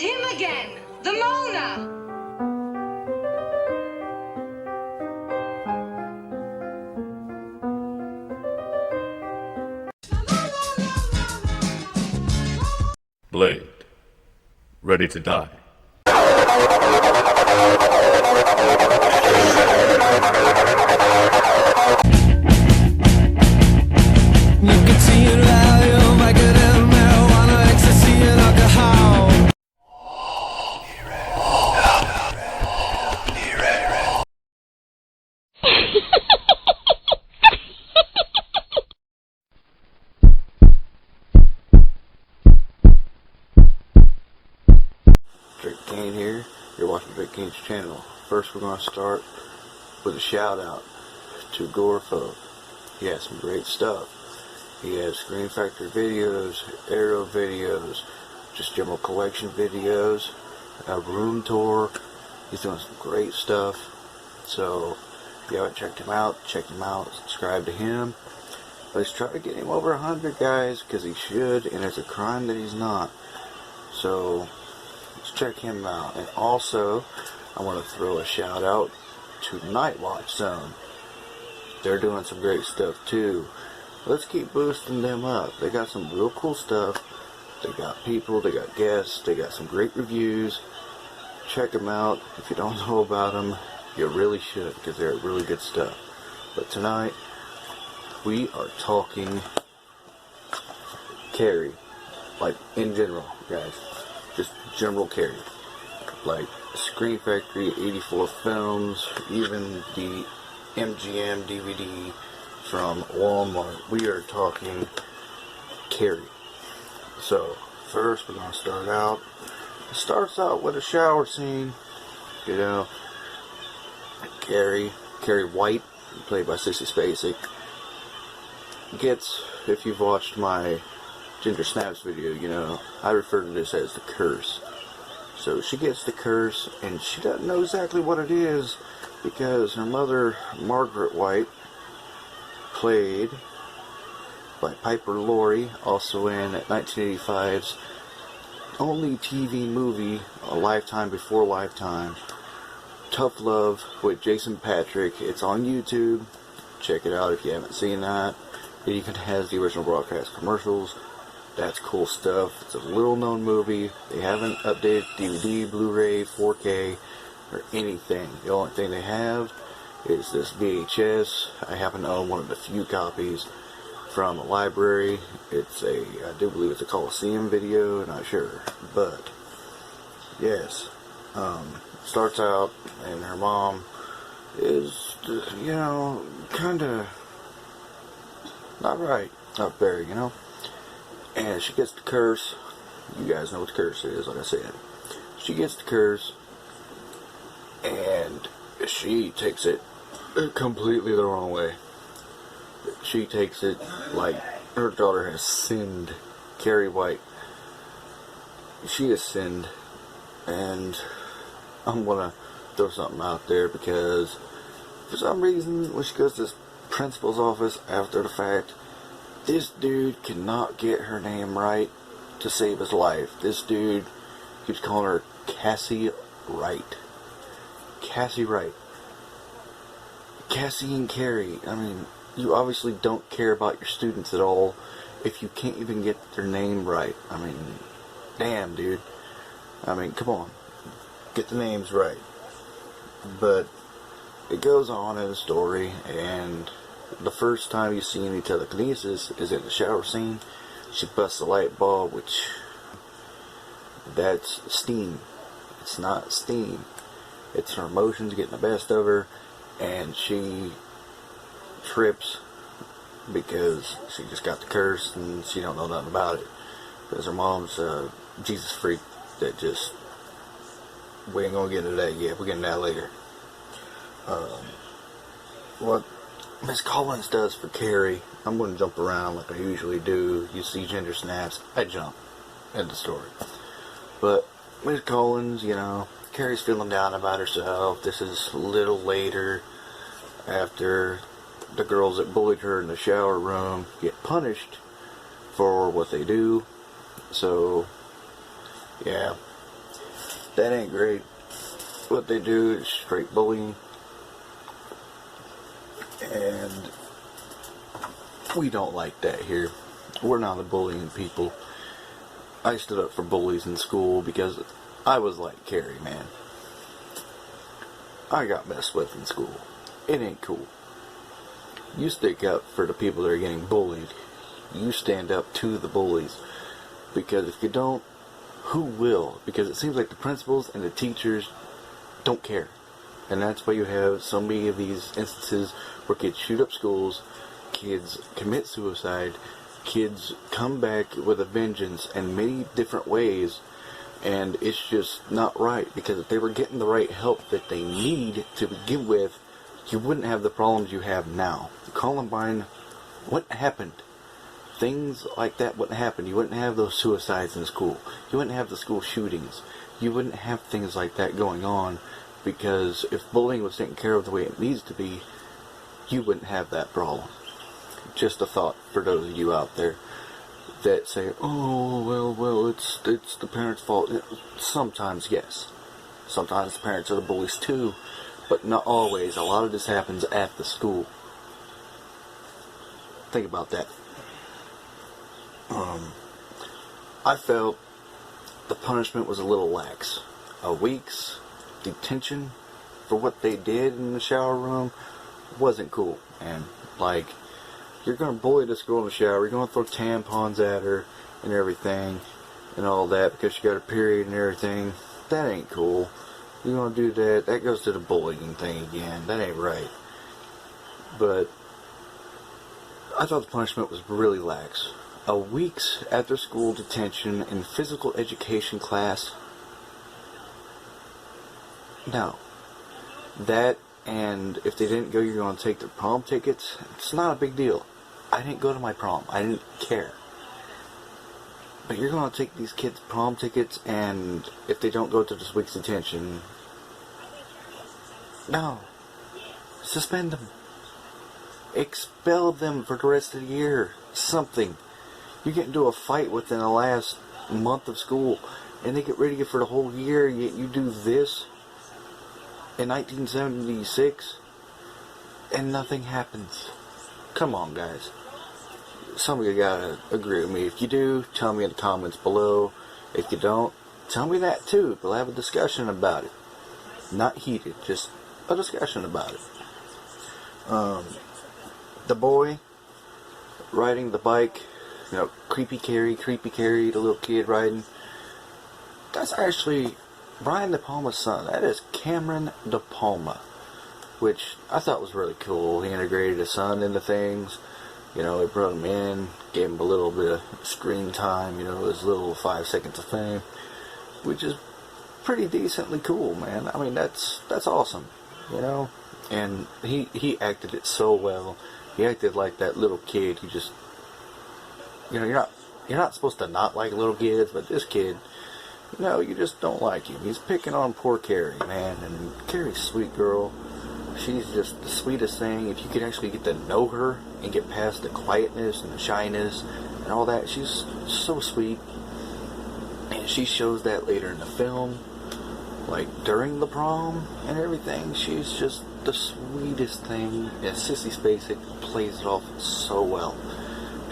him again! The Mona! Blade, ready to die. You can see it value, like it in marijuana, ecstasy, and alcohol. Drake Kane here. You're watching Drake Kane's channel. First, we're going to start with a shout out to Agoraphobe. He has some great stuff. He has Screen Factory videos, aerial videos, just general collection videos, a room tour. He's doing some great stuff. So, if you haven't checked him out, check him out, subscribe to him. Let's try to get him over 100, guys, because he should, and it's a crime that he's not. So, let's check him out. And also, I want to throw a shout out to Nightwatch Zone. They're doing some great stuff too. Let's keep boosting them up. They got some real cool stuff. They got people, they got guests, they got some great reviews. Check them out. If you don't know about them, you really should, because they're really good stuff. But tonight, we are talking Carrie. Like, in general, guys. Just general Carrie. Like, Screen Factory, 84 films, even the MGM DVD from Walmart. We are talking Carrie. So, first we're going to start out. It starts out with a shower scene. You know, Carrie White, played by Sissy Spacek, gets, if you've watched my Ginger Snaps video, you know, I refer to this as the curse. So she gets the curse, and she doesn't know exactly what it is, because her mother, Margaret White, played by Piper Laurie, also in 1985's only TV movie, A Lifetime Before Lifetime, Tough Love with Jason Patrick. It's on YouTube. Check it out if you haven't seen that. It even has the original broadcast commercials. That's cool stuff. It's a little known movie. They haven't updated DVD, Blu-ray, 4K, or anything. The only thing they have is this VHS. I happen to own one of the few copies from a library. I do believe it's a Coliseum video, not sure. But, yes. Starts out, and her mom is, you know, kinda not right up there, you know. And she gets the curse. You guys know what the curse is, like I said. She gets the curse, and she takes it completely the wrong way. She takes it like her daughter has sinned. Carrie White. She has sinned, and I'm gonna throw something out there, because for some reason, when she goes to this principal's office after the fact, this dude cannot get her name right to save his life. This dude keeps calling her Cassie Wright. Cassie Wright. Cassie and Carrie. I mean, you obviously don't care about your students at all if you can't even get their name right. I mean, damn, dude. I mean, come on. Get the names right. But it goes on in the story, and the first time you see any telekinesis is in the shower scene. She busts a light bulb, which, that's steam. It's not steam. It's her emotions getting the best of her, and she trips because she just got the curse and she don't know nothing about it. Because her mom's a Jesus freak that just, we ain't gonna get into that yet. We're getting that later. What Miss Collins does for Carrie, I'm going to jump around like I usually do. You see Ginger Snaps, I jump in the story. But Miss Collins, you know, Carrie's feeling down about herself. This is a little later, after the girls that bullied her in the shower room get punished for what they do. So, yeah, That ain't great. What they do is straight bullying. And we don't like that here. We're not a bullying people. I stood up for bullies in school because I was like Carrie, man. I got messed with in school. It ain't cool. You stick up for the people that are getting bullied. You stand up to the bullies. Because if you don't, who will? Because it seems like the principals and the teachers don't care. And that's why you have so many of these instances where kids shoot up schools, kids commit suicide, kids come back with a vengeance in many different ways, and it's just not right. Because if they were getting the right help that they need to begin with, you wouldn't have the problems you have now. Columbine wouldn't happen. Things like that wouldn't happen. You wouldn't have those suicides in school. You wouldn't have the school shootings. You wouldn't have things like that going on, because if bullying was taken care of the way it needs to be, you wouldn't have that problem. Just a thought for those of you out there that say, oh, well, it's the parents' fault. Sometimes, yes. Sometimes the parents are the bullies too, but not always. A lot of this happens at the school. Think about that. I felt the punishment was a little lax. A week's detention for what they did in the shower room wasn't cool. And like, you're gonna bully this girl in the shower, you're gonna throw tampons at her and everything and all that because she got a period and everything. That ain't cool. You're gonna do that. That goes to the bullying thing again. That ain't right. But I thought the punishment was really lax. A week's after school detention in physical education class. No. That, and if they didn't go, you're going to take their prom tickets. It's not a big deal. I didn't go to my prom. I didn't care. But you're going to take these kids' prom tickets, and if they don't go to this week's detention, no. Suspend them. Expel them for the rest of the year. Something. You get into a fight within the last month of school, and they get rid of you for the whole year, yet you do this in 1976, and nothing happens. Come on, guys. Some of you gotta agree with me. If you do, tell me in the comments below. If you don't, tell me that too. We'll have a discussion about it. Not heated, just a discussion about it. The boy riding the bike, you know, creepy Carrie, the little kid riding. That's actually Brian De Palma's son. That is Cameron De Palma, which I thought was really cool. He integrated his son into things. You know, he brought him in, gave him a little bit of screen time, you know, his little 5 seconds of fame, which is pretty decently cool, man. I mean, that's awesome, you know. And he acted it so well. He acted like that little kid. He just, you know, you're not supposed to not like little kids, but this kid, you know, you just don't like him. He's picking on poor Carrie, man. And Carrie's a sweet girl. She's just the sweetest thing. If you could actually get to know her and get past the quietness and the shyness and all that, she's so sweet. And she shows that later in the film, like during the prom and everything. She's just the sweetest thing. And Sissy Spacek plays it off so well.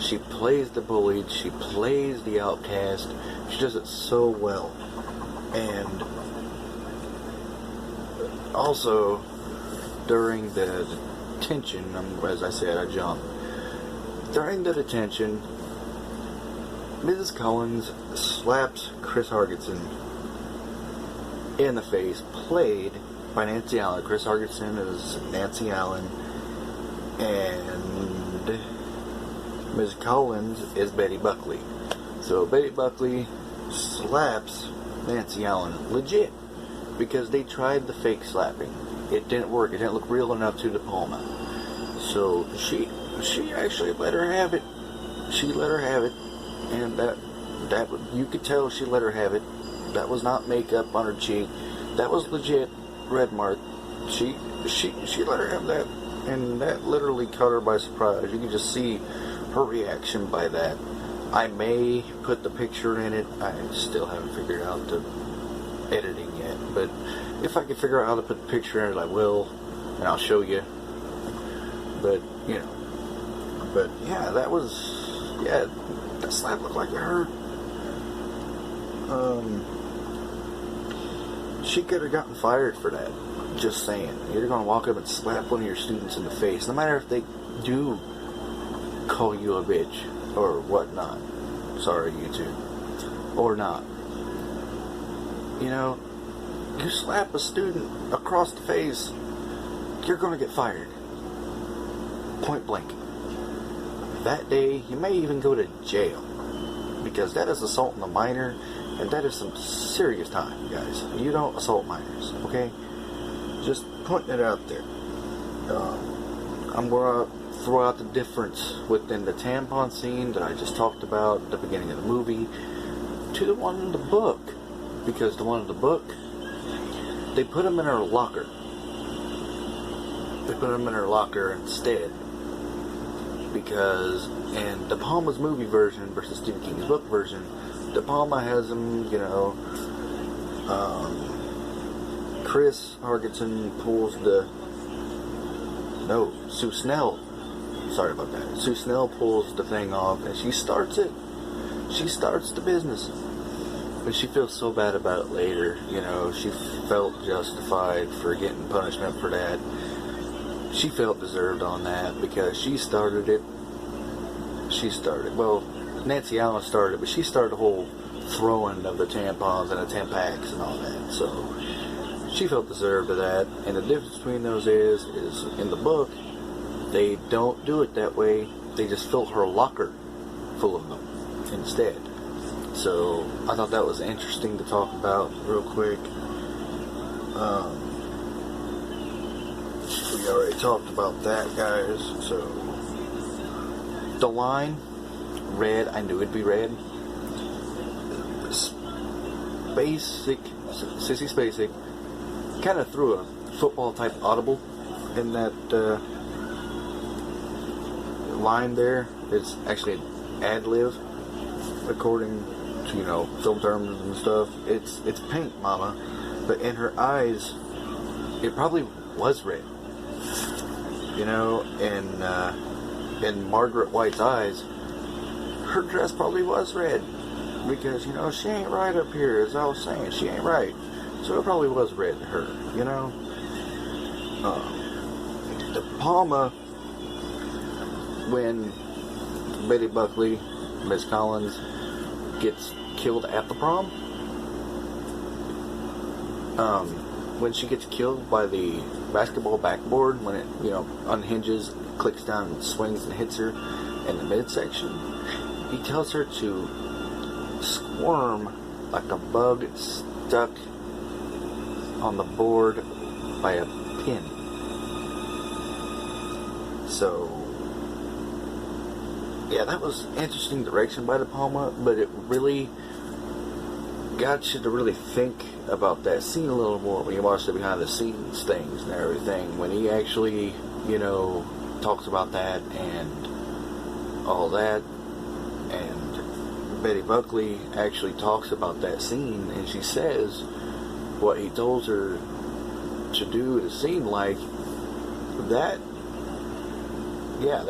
She plays the bullied, she plays the outcast, she does it so well. And also, during the detention, as I said, I jumped. During the detention, Mrs. Collins slaps Chris Hargitson in the face, played by Nancy Allen. Chris Hargitson is Nancy Allen, and Ms. Collins is Betty Buckley. So Betty Buckley slaps Nancy Allen legit, because they tried the fake slapping. It didn't work. It didn't look real enough to De Palma. So she actually let her have it. She let her have it, and that you could tell she let her have it. That was not makeup on her cheek. That was legit red mark. She let her have that, and that literally caught her by surprise. You could just see her reaction by that. I may put the picture in it. I still haven't figured out the editing yet. But if I can figure out how to put the picture in it, I will, and I'll show you. But, you know. But, yeah, that slap looked like it hurt. She could have gotten fired for that. Just saying. You're going to walk up and slap one of your students in the face, no matter if they do call you a bitch or whatnot. Sorry, YouTube. Or not. You know, you slap a student across the face, you're going to get fired. Point blank. That day, you may even go to jail. Because that is assaulting a minor, and that is some serious time, guys. You don't assault minors, okay? Just putting it out there. I'm going to throw out the difference within the tampon scene that I just talked about at the beginning of the movie to the one in the book. Because the one in the book, they put them in her locker. They put them in her locker instead. Because in De Palma's movie version versus Stephen King's book version, De Palma has them, you know, Chris Hargensen pulls Sue Snell. Sorry about that. Sue Snell pulls the thing off and she starts it. She starts the business. But she feels so bad about it later. You know, she felt justified for getting punishment for that. She felt deserved on that because she started it. Well, Nancy Allen started it, but she started the whole throwing of the tampons and the Tampax and all that. So she felt deserved of that. And the difference between those is in the book, they don't do it that way. They just fill her locker full of them instead. So I thought that was interesting to talk about real quick. We already talked about that, guys. So the line, red, I knew it'd be red. Sissy Spacek kind of threw a football type audible in that line there. It's actually an ad-lib, according to, you know, film terms and stuff. It's pink, mama, but in her eyes, it probably was red. You know, in Margaret White's eyes, her dress probably was red. Because, you know, she ain't right up here, as I was saying. She ain't right. So it probably was red to her, you know. De Palma, when Betty Buckley, Miss Collins, gets killed at the prom, when she gets killed by the basketball backboard, when it, you know, unhinges, clicks down and swings and hits her in the midsection, he tells her to squirm like a bug stuck on the board by a pin. So, yeah, that was interesting direction by De Palma, but it really got you to really think about that scene a little more when you watch the behind the scenes things and everything. When he actually, you know, talks about that and all that, and Betty Buckley actually talks about that scene, and she says what he told her to do to seem like that. Yeah,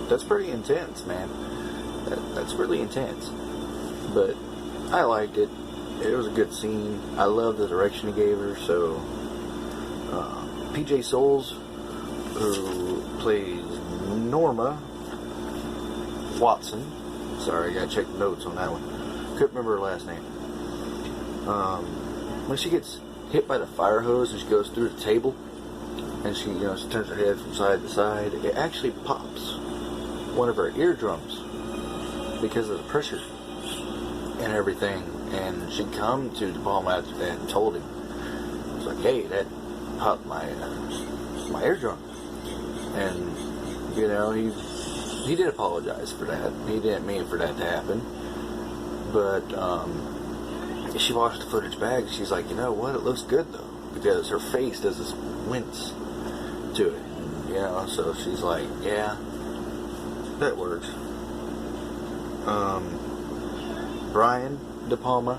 that's pretty intense, man. That's really intense. But I liked it. It was a good scene. I love the direction he gave her. So PJ Souls, who plays Norma Watson. Sorry, I gotta check the notes on that one. Couldn't remember her last name. When she gets hit by the fire hose and she goes through the table, and she, you know, she turns her head from side to side, it actually pops one of her eardrums because of the pressure and everything. And she come to De Palma after that and told him, it's like, hey, that popped my eardrum. And, you know, he did apologize for that. He didn't mean for that to happen. But she watched the footage back and she's like, you know what, it looks good though, because her face does this wince to it, you know. So she's like, yeah, that works. Brian De Palma,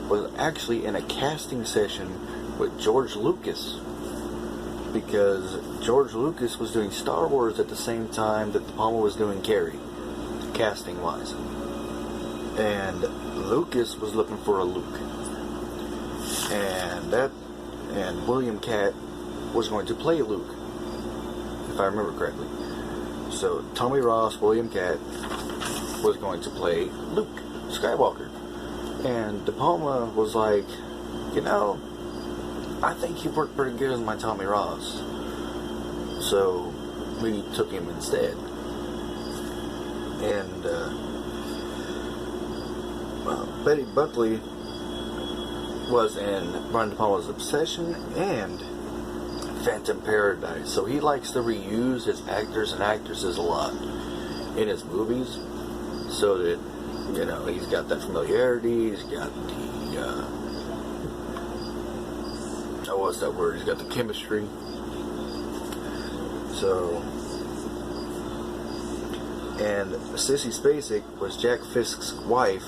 was actually in a casting session with George Lucas, because George Lucas was doing Star Wars at the same time that De Palma was doing Carrie, casting wise, and Lucas was looking for a Luke, and William Catt was going to play Luke, if I remember correctly. So Tommy Ross, William Catt, was going to play Luke Skywalker. And De Palma was like, you know, I think you worked pretty good as my Tommy Ross. So we took him instead. And Betty Buckley was in Brian De Palma's Obsession and Phantom Paradise. So he likes to reuse his actors and actresses a lot in his movies, so that, you know, he's got that familiarity, he's got the, what's that word? He's got the chemistry. So, and Sissy Spacek was Jack Fisk's wife,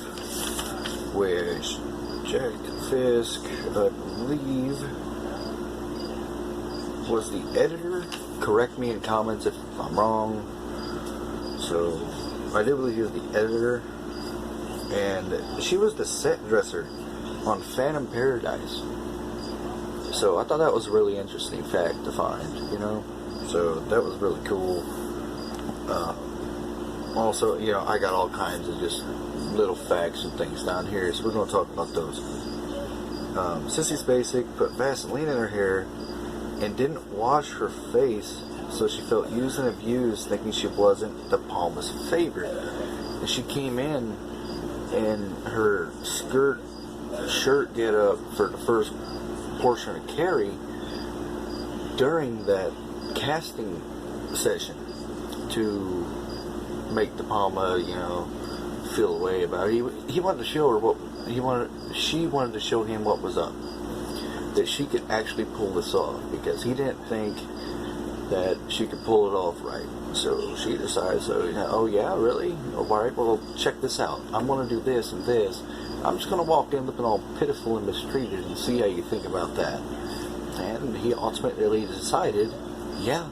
which Jack Fisk, I believe, was the editor. Correct me in comments if I'm wrong. So, I do believe he was the editor. And she was the set dresser on Phantom Paradise. So I thought that was a really interesting fact to find, you know. So that was really cool. Also, you know, I got all kinds of just little facts and things down here, so we're going to talk about those. Sissy Spacek put Vaseline in her hair and didn't wash her face, so she felt used and abused, thinking she wasn't De Palma's favorite. And she came in her shirt get up for the first portion of Carrie during that casting session to make De Palma, you know, feel a way about it. He wanted to show her what she wanted to show him what was up, that she could actually pull this off, because he didn't think that she could pull it off right. So she decided, oh yeah, really? Alright, well, check this out. I'm going to do this and this. I'm just going to walk in looking all pitiful and mistreated and see how you think about that. And he ultimately decided, yeah,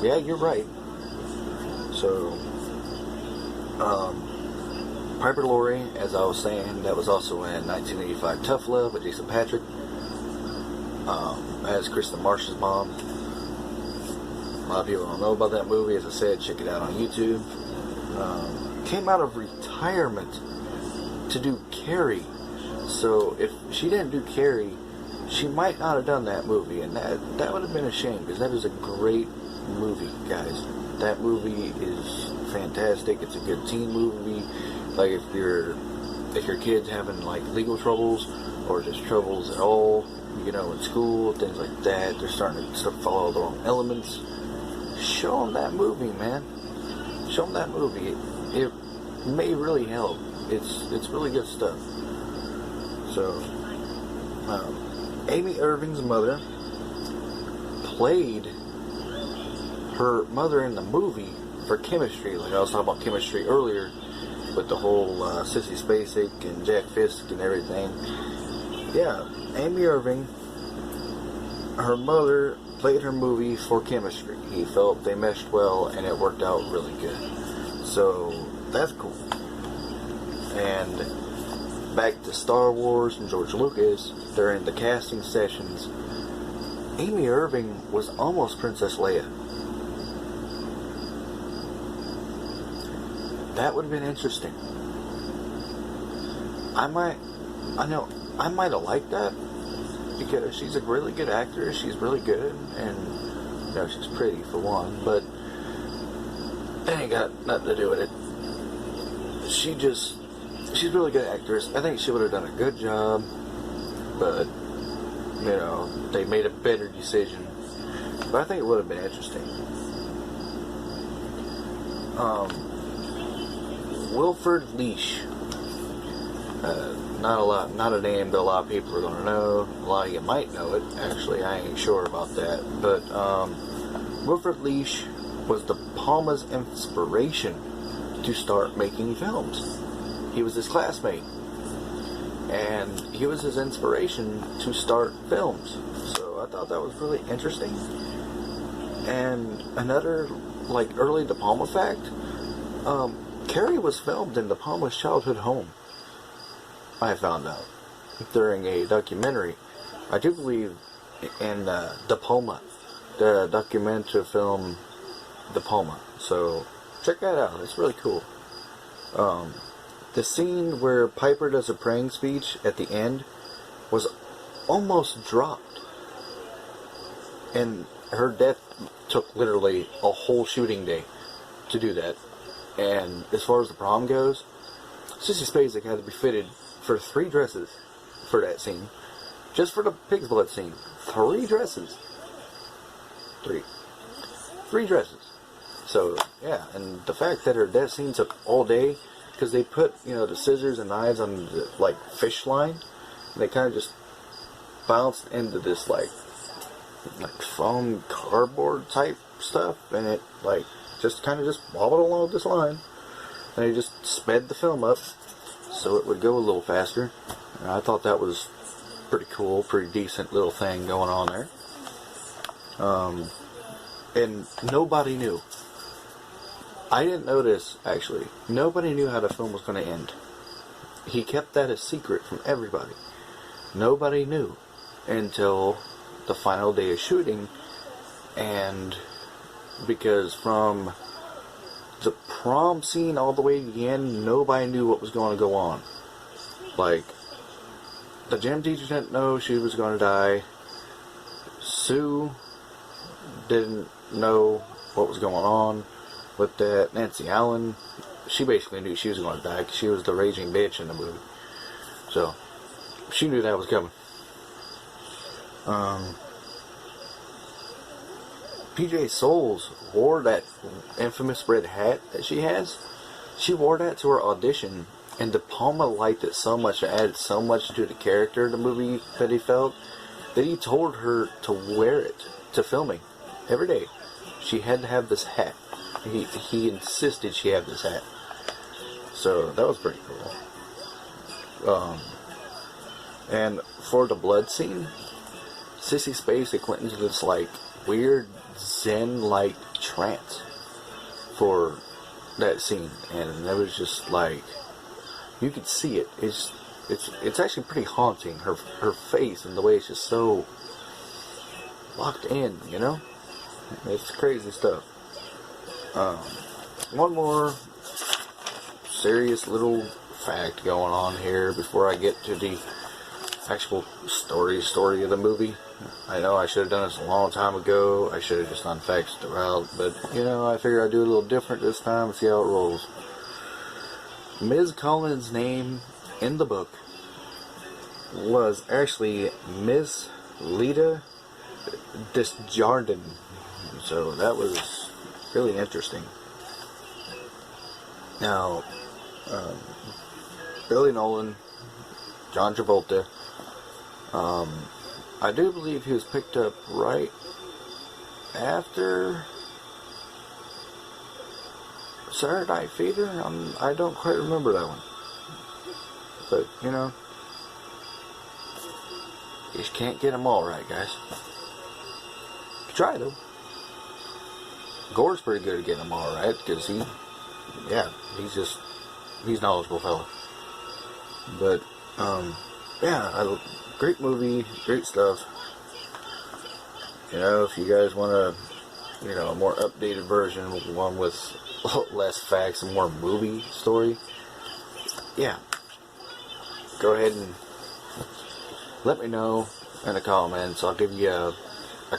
you're right. So, Piper Laurie, as I was saying, that was also in 1985 Tough Love with Jason Patric, as Kristen Marsh's mom. A lot of people don't know about that movie. As I said, check it out on YouTube. Came out of retirement to do Carrie. So if she didn't do Carrie, she might not have done that movie, and that would have been a shame, because that is a great movie, guys. That movie is fantastic. It's a good teen movie. Like if your kid's having like legal troubles or just troubles at all, you know, in school, things like that, they're starting to follow the wrong elements. Show them that movie, man. Show them that movie. It may really help. It's really good stuff. So, Amy Irving's mother played her mother in the movie for chemistry. Like I was talking about chemistry earlier with the whole Sissy Spacek and Jack Fisk and everything. Yeah, Amy Irving, her mother played her movie for chemistry. He felt they meshed well and it worked out really good. So that's cool. And back to Star Wars and George Lucas, during the casting sessions, Amy Irving was almost Princess Leia. That would have been interesting. I might have liked that, because she's a really good actress. She's really good, and you know, she's pretty for one, but that ain't got nothing to do with it. She's a really good actress. I think she would have done a good job, but you know, they made a better decision. But I think it would have been interesting. Wilford Leash. Not a name that a lot of people are going to know. A lot of you might know it. Actually, I ain't sure about that. But Wilford Leash was De Palma's inspiration to start making films. He was his classmate. and he was his inspiration to start films. So I thought that was really interesting. And another, like, early De Palma fact, Carrie was filmed in De Palma's childhood home, I found out, during a documentary. I do believe in De Palma, the documentary film De Palma. So check that out. It's really cool. The scene where Piper does a praying speech at the end was almost dropped. And her death took literally a whole shooting day to do that. And as far as the prom goes, Sissy Spacek had to be fitted for 3 dresses for that scene. Just for the pig's blood scene. 3 dresses. 3 dresses. So, yeah, and the fact that her death scene took all day, because they put, you know, the scissors and knives on the, like, fish line, and they kind of just bounced into this, like foam cardboard type stuff, and it, like, just kind of just wobbled along this line, and they just sped the film up so it would go a little faster. And I thought that was pretty cool, pretty decent little thing going on there. And nobody knew. I didn't know this, actually. Nobody knew how the film was going to end. He kept that a secret from everybody. Nobody knew until the final day of shooting, and because from the prom scene all the way to the end, nobody knew what was going to go on. Like, the gym teacher didn't know she was going to die. Sue didn't know what was going on with that. Nancy Allen, she basically knew she was going to die because she was the raging bitch in the movie. So, she knew that was coming. PJ Souls wore that infamous red hat that she has. She wore that to her audition, and De Palma liked it so much, it added so much to the character of the movie that he felt, that he told her to wear it to filming every day. She had to have this hat. He insisted she have this hat. So that was pretty cool. And for the blood scene, Sissy Spacek went into this, like, weird Zen-like trance for that scene, and it was just like, you could see it. It's actually pretty haunting. Her face and the way it's just so locked in, you know. It's crazy stuff. One more serious little fact going on here before I get to the actual story of the movie. I know I should have done this a long time ago. I should have just done facts throughout, but, you know, I figured I'd do a little different this time and see how it rolls. Ms. Collins' name in the book was actually Miss Lita Desjardins. So that was really interesting. Now, Billy Nolan, John Travolta, I do believe he was picked up right after Saturday Night Fever. I don't quite remember that one. But, you know, you just can't get them all right, guys. Try, though. Gore's pretty good at getting them all right, because he's knowledgeable fella. But, yeah, great movie, great stuff. You know, if you guys want a, you know, a more updated version, one with less facts and more movie story, yeah, go ahead and let me know in the comments. I'll give you a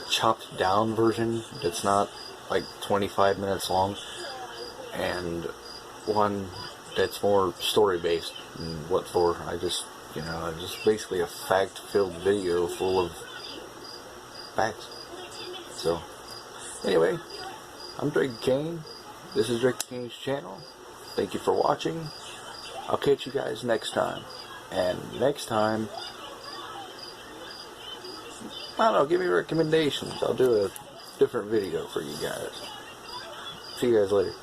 chopped down version that's not like 25 minutes long, and one that's more story based and what for. I just basically a fact filled video full of facts. So anyway, I'm Drake Kane. This is Drake Kane's channel. Thank you for watching. I'll catch you guys next time. And next time, I don't know, give me recommendations. I'll do a different video for you guys. See you guys later.